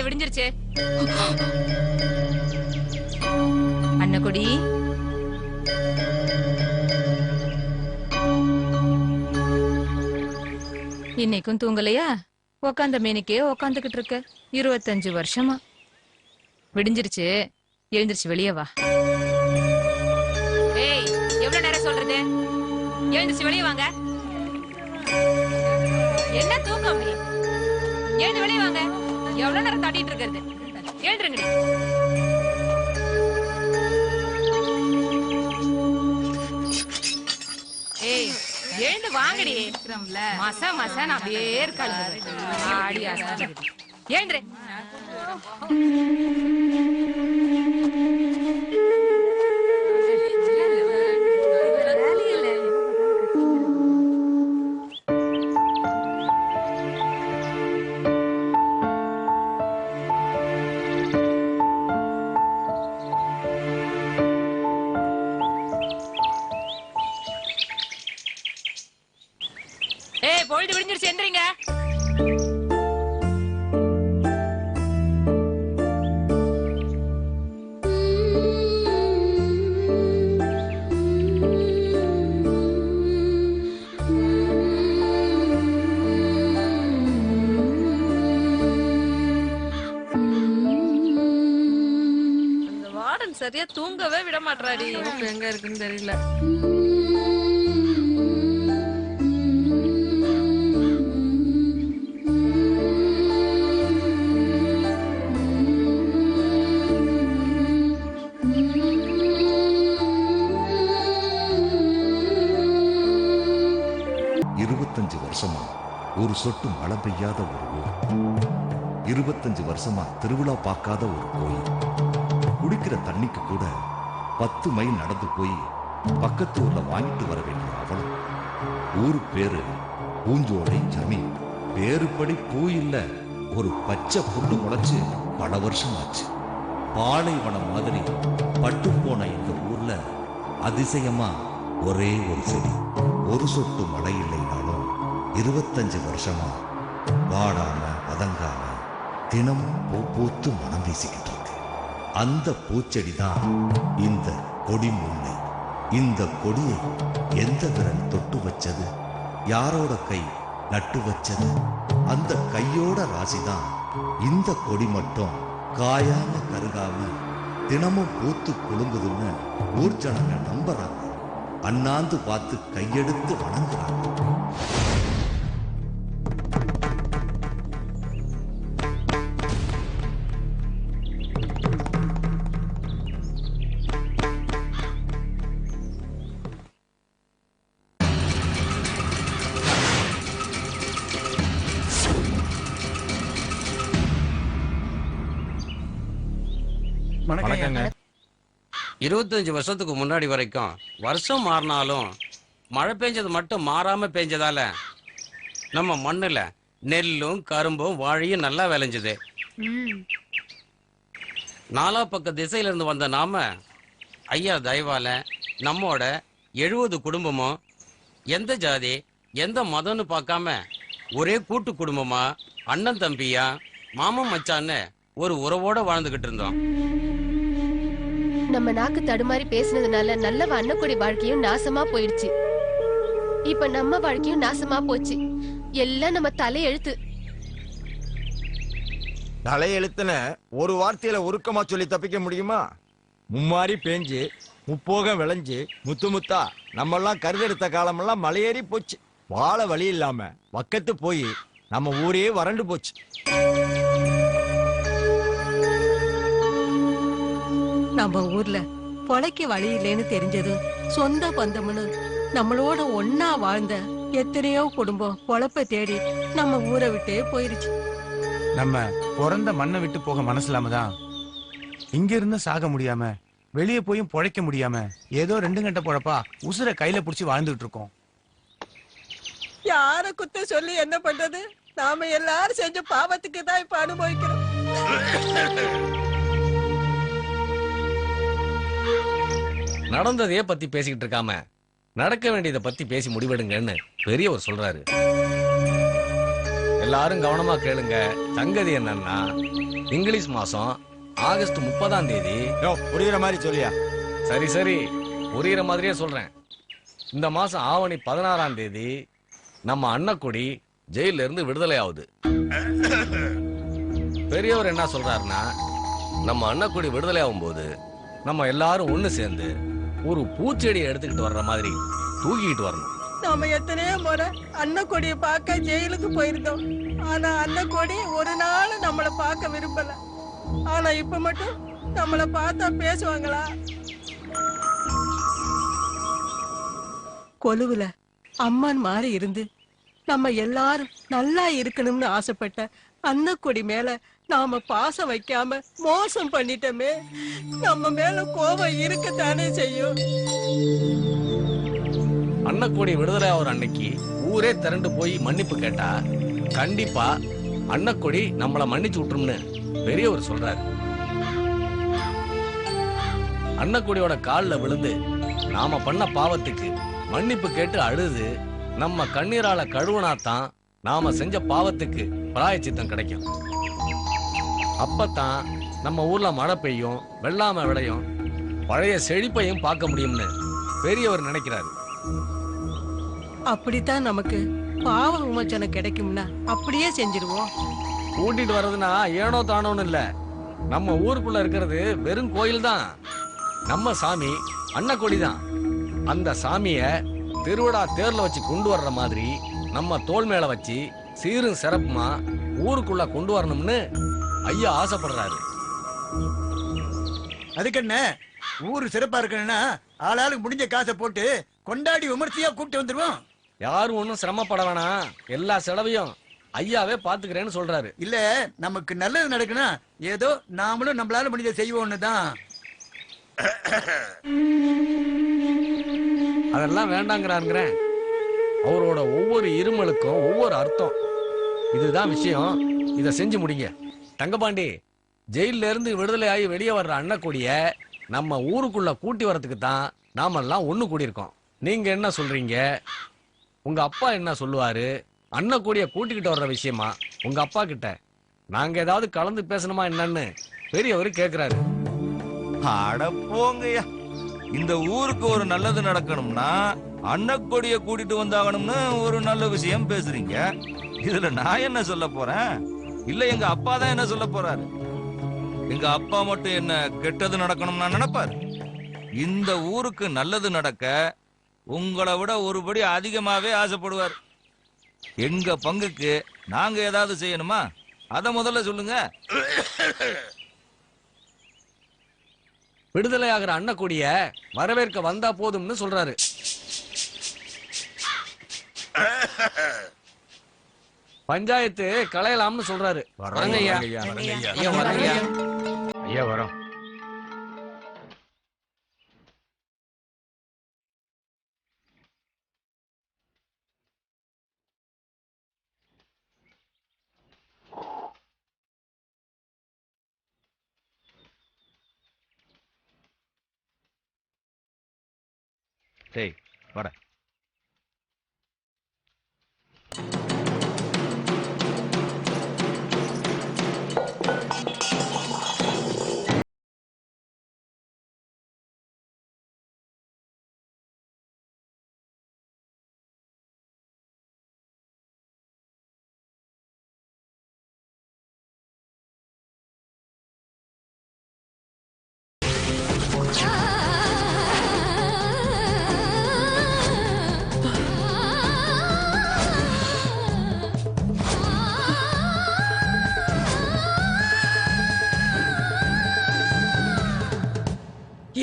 விடிஞ்சிருச்சு. அன்னக்குடி இன்னைக்கும் தூங்கலையா? உக்காந்த மேனிக்கே உக்காந்துகிட்டு இருக்க. 25 வருஷமா. விடிஞ்சிருச்சு, எழுந்திருச்சு வெளியே வா. ஏய், எவ்வளவு நேரம் சொல்றது? எழுந்திருச்சு வெளியே வாங்க. என்ன தூக்கம் நீ? எழுந்து வெளியே வாங்க. எவ்வளவு நேரம் தட்டிட்டு இருக்கிறது? எழுந்துருங்க. ஏய், எழுந்து வாங்கடி. மசா மசா நான் அப்படியே இருக்காள். ஆடி ஆடி எழுந்துரு. ஏய், பொழுது விடிஞ்சிருச்சு, எந்திரிங்க. அந்த வார்டன் சரியா தூங்கவே விட மாட்டாடி. எங்க இருக்குன்னு தெரியல. 25 வருஷமா ஒரு சொட்டு மழை பெய்யாத ஒரு ஊர். 25 வருஷமா திருவிழா பார்க்காத ஒரு கோயில். குடிக்கிற தண்ணிக்கு கூட 10 மைல் நடந்து போய் பக்கத்து ஊர்ல வாங்கிட்டு வர வேண்டிய அவலம். ஊரு பேரு பூஞ்சோலை ஜமீன். பேருப்படி பூ இல்ல, ஒரு பச்சை புல்லு முளைச்சு பல வருஷம் ஆச்சு. பாலைவனம் மாதிரி பட்டு போன இந்த ஊர்ல அதிசயமா ஒரே ஒரு செடி. ஒரு சொட்டு மழை இல்லைனாலும் 25 வருஷமா வாடாம வதங்காம தினமும் பூ பூத்து மனம் வீசிக்கிட்டு இருக்கு. அந்த பூச்செடி தான் இந்த கொடி முல்லை. இந்த கொடியை எந்த விரல் தொட்டு வச்சது, யாரோட கை நட்டு வச்சது, அந்த கையோட ராசிதான் இந்த கொடி மட்டும் காயாம கருகாம தினமும் பூத்து குலுங்குதுன்னு ஊர் ஜனங்க நம்புறாங்க. அண்ணாந்து பார்த்து கையெடுத்து வணங்குறாங்க. வணக்கங்க. 25 வருஷத்துக்கு முன்னாடி வரைக்கும் வருஷம் மாறினாலும் மழை பெஞ்சது மட்டும் மாறாம பெஞ்சதால நம்ம மண்ணுல நெல்லும் கரும்பும் வாழையும் நல்லா விளைஞ்சது. நாலா பக்க திசையில இருந்து வந்த நாம ஐயா தயவால நம்மோட 70 குடும்பமும் எந்த ஜாதி எந்த மதம்னு பார்க்காம ஒரே கூட்டு குடும்பமா அண்ணன் தம்பியா மாமன் மச்சான்னு ஒரு உறவோட வாழ்ந்துகிட்டு இருந்தோம். நம்ம நாக்கு தடுமாறி பேசினதுனால நல்லவ அண்ணக்குடி வாழ்க்கையும் நாசமா போயிடுச்சு. இப்ப நம்ம வாழ்க்கையும் நாசமா போச்சு. எல்லாம் நம்ம தலையெழுத்து. தலையெழுத்துன ஒரு வார்த்தையில உருக்கமா சொல்லி தப்பிக்க முடியுமா? மும்மாரி பேஞ்சு முப்போகம் விளைஞ்சு முத்து முத்தா நம்மெல்லாம் கருதெடுத்த காலமெல்லாம் மலையேறி போச்சு. வாழ வழி இல்லாம வக்கத்து போய் நம்ம ஊரே வறண்டு போச்சு. நம்ம ஊர்ல பொழைக்க வழி இல்லைன்னு தெரிஞ்சது சொந்த பந்தம்னு நம்மளோட ஒன்னா வாழ்ந்த எத்தனையோ குடும்பம் பொழப்ப தேடி நம்ம ஊரை விட்டே போயிருச்சு. நம்ம பிறந்த மண்ணை விட்டு போக மனசில்லாமதான் இங்க இருந்து சாக முடியாம வெளியே போயும் பொழைக்க முடியாம ஏதோ 2 கண்ட பொழப்பா உசுர கையில புடிச்சு வாழ்ந்துட்டு இருக்கோம். யார குத்த சொல்லி என்ன பண்றது? நாம எல்லாரும் செஞ்ச பாவத்துக்கு தான் இப்ப அனுபவிக்கிறோம். நடந்ததையே பத்தி பேசிக்கிட்டு இருக்காம நடக்க வேண்டியதை பத்தி பேசி முடிவெடுங்கன்னு பெரியவர் சொல்றாரு. எல்லாரும் கவனமா கேளுங்க. சங்கதி என்னன்னா, இங்கிலீஷ் மாசம் ஆகஸ்ட் 30ஆம் தேதி. புரியுற மாதிரி சொல்லியா? சரி சரி, புரியுற மாதிரியே சொல்றேன். இந்த மாசம் ஆவணி 16ஆம் தேதி நம்ம அண்ணக்குடி ஜெயில இருந்து விடுதலை ஆகுது. பெரியவர் என்ன சொல்றாருன்னா, நம்ம அண்ணக்குடி விடுதலை ஆகும் போது நம்ம எல்லாரும் ஒண்ணு சேர்ந்து ஒரு பூச்செடியை எடுத்துக்கிட்டு வர்ற மாதிரி தூக்கிட்டு வரணும். நாம எத்தனையோ முறை அண்ணக்கொடியை பார்க்க ஜெயிலுக்கு போயிருந்தோம். ஆனா அண்ணக்கொடி ஒரு நாள் நம்மள பார்க்க விரும்பல. ஆனா இப்ப மட்டும் நம்மள பார்த்தா பேசுவாங்களா? கொலுவுல அம்மன் மாதிரி இருந்து நம்ம எல்லாரும் நல்லா இருக்கணும்னு ஆசைப்பட்ட அண்ணக்கொடி மேல நாம பாசம் வைக்காம மோசம் பண்ணிட்டோமே. நம்ம மேல கோபம் இருக்கத்தானே செய்யும். அண்ணக்குடி விடுதலை ஆகிற அன்னைக்கு ஊரே திரண்டு போய் மன்னிப்பு கேட்டா கண்டிப்பா அண்ணக்குடி நம்மள மன்னிச்சு விட்டுரும்னு பெரியவர் சொல்றாரு. அண்ணக்குடியோட காலில் விழுந்து நாம பண்ண பாவத்துக்கு மன்னிப்பு கேட்டு அழுது நம்ம கண்ணீரால கழுவுனாதான் நாம செஞ்ச பாவத்துக்கு பிராயச்சித்தம் கிடைக்கும். அப்பதான் நம்ம ஊர்ல மழை பெய்யும், வெள்ளாம விளையும், பழைய செழிப்பையும் பார்க்க முடியும்னு பெரியவர் நினைக்கிறாரு. அப்படித்தான் நமக்கு பாவ விமோச்சனம் கிடைக்கும்னா அப்படியே செஞ்சிருவோம். கூட்டிட்டு வர்றதுன்னா ஏனோ தானோன்னு இல்ல, நம்ம ஊருக்குள்ள இருக்கிறது வெறும் கோயில் தான். நம்ம சாமி அண்ணக்கொடி தான். அந்த சாமிய திருவிழா தேர்ல வச்சு கொண்டு வர்ற மாதிரி நம்ம தோள் மேல வச்சு சீரும் சிறப்புமா ஊருக்குள்ள கொண்டு வரணும்னு ஐயா ஆசைப்படுறாரு. அதுக்கு என்ன, ஊரு சிறப்பா இருக்கணும்னா ஆளாளுக்கு முடிஞ்ச காசை போட்டு கொண்டாடி விமர்சையா கூப்பிட்டு வந்துருவோம். யாரும் ஒன்னும் சிரமப்பட வேணாம், எல்லா செலவையும் ஐயாவே பாத்துக்கிறேன்னு சொல்றாரு. இல்ல, நமக்கு நல்லது நடக்கணும், ஏதோ நாமளும் நம்மளால முடிஞ்ச செய்வோம்னு தான். அதெல்லாம் வேண்டாங்கிறாருங்கிறேன். அவரோட ஒவ்வொரு இருமலுக்கும் ஒவ்வொரு அர்த்தம். இதுதான் விஷயம். இதை செஞ்சு முடிங்க. தங்கபாண்டி, ஜெயில இருந்து விடுதலை ஆகி வெளியே வர்ற அண்ணக்கொடிய நம்ம ஊருக்குள்ள கூட்டி வரதுக்கு தான் நாமெல்லாம் ஒண்ணு கூடியிருக்கோம். நீங்க என்ன சொல்றீங்க? உங்க அப்பா என்ன சொல்லுவாரு? அண்ணக்கொடிய கூட்டிக்கிட்டு வர்ற விஷயமா உங்க அப்பா கிட்ட நாங்க ஏதாவது கலந்து பேசணுமா என்னன்னு பெரியவர் கேக்குறாரு. அட போங்கய்யா, இந்த ஊருக்கு ஒரு நல்லது நடக்கணும்னா அண்ணக்கொடிய கூட்டிட்டு வந்தாகணும்னு ஒரு நல்ல விஷயம் பேசுறீங்க. இதுல நான் என்ன சொல்ல போறேன்? இல்ல எங்க அப்பா தான் என்ன சொல்ல போறாரு? எங்க அப்பா மட்டும் என்ன கெட்டது நடக்கணும்னா நினைப்பாரு? இந்த ஊருக்கு நல்லது நடக்க உங்களை விட ஒருபடி அதிகமாவே ஆசைப்படுவார். எங்க பங்குக்கு நாங்க ஏதாவது செய்யணுமா? அத முதல்ல சொல்லுங்க. விடுதலை ஆகிற அண்ணக்கொடிய வரவேற்க வந்தா போதும்னு சொல்றாரு. பஞ்சாயத்து கலையலாம்னு சொல்றாரு. வரங்க ஐயா. ஐயா வரோம். டேய் வாடா.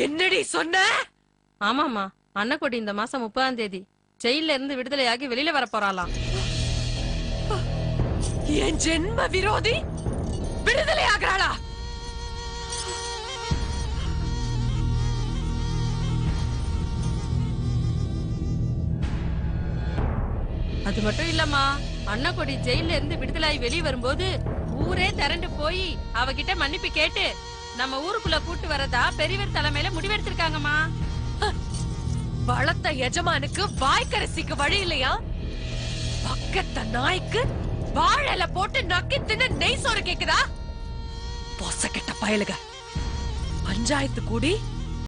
என்னடி சொன்ன? ஆமாமா, அன்னக்கொடி இந்த மாசம் 30ஆம் தேதி ஜெயில இருந்து விடுதலையாகி வெளியில வர போறாளாம். என் ஜென்ம விரோதி விடுதலை ஆகிறாளா? அது மட்டும் இல்லம்மா, அன்னக்கொடி ஜெயில இருந்து விடுதலை வெளியே வரும்போது ஊரே திரண்டு போய் அவகிட்ட மன்னிப்பு கேட்டு நம்ம ஊருக்குள்ள கூட்டு வரதா பெரியவர் தலைமையில முடிவெடுத்திருக்காங்கம்மா. வளர்த்த எஜமானுக்கு வாய்க்கரசிக்கு வழி இல்லையா? பக்கத்த நாய்க்கு வாழல போட்டு நக்கி தின்னு நெய் சோறு கேக்குதா? பொச கெட்ட பயலுக பஞ்சாயத்து கூடி